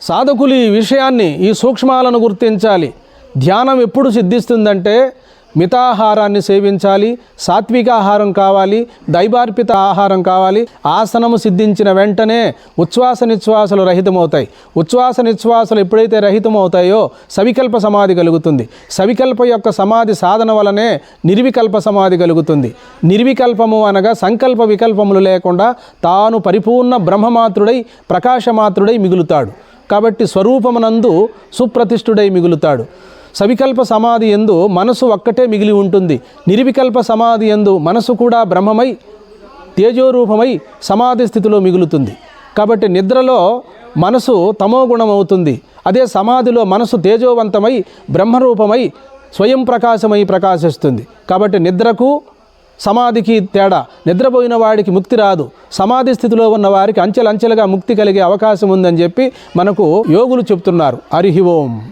సాధకులు ఈ విషయాన్ని, ఈ సూక్ష్మాలను గుర్తించాలి. ధ్యానం ఎప్పుడు సిద్ధిస్తుందంటే మితాహారాన్ని సేవించాలి, సాత్విక ఆహారం కావాలి, దైవార్పిత ఆహారం కావాలి. ఆసనము సిద్ధించిన వెంటనే ఉచ్ఛ్వాస నిశ్వాసలు రహితమవుతాయి. ఉచ్ఛ్వాస నిశ్వాసలు ఎప్పుడైతే రహితమవుతాయో సవికల్ప సమాధి కలుగుతుంది. సవికల్ప యొక్క సమాధి సాధన వలనే నిర్వికల్ప సమాధి కలుగుతుంది. నిర్వికల్పము అనగా సంకల్ప వికల్పములు లేకుండా తాను పరిపూర్ణ బ్రహ్మమాత్రుడై ప్రకాశమాత్రుడై మిగులుతాడు. కాబట్టి స్వరూపమునందు సుప్రతిష్ఠుడై మిగులుతాడు. సవికల్ప సమాధి యందు మనసు ఒక్కటే మిగిలి ఉంటుంది. నిర్వికల్ప సమాధి యందు మనసు కూడా బ్రహ్మమై తేజోరూపమై సమాధి స్థితిలో మిగులుతుంది. కాబట్టి నిద్రలో మనసు తమోగుణం అవుతుంది. అదే సమాధిలో మనసు తేజోవంతమై బ్రహ్మరూపమై స్వయం ప్రకాశమై ప్రకాశిస్తుంది. కాబట్టి నిద్రకు సమాధికి తేడా. నిద్రపోయిన వాడికి ముక్తి రాదు. సమాధి స్థితిలో ఉన్న వారికి అంచెలంచెలుగా ముక్తి కలిగే అవకాశం ఉందని చెప్పి మనకు యోగులు చెప్తున్నారు. హరి ఓం.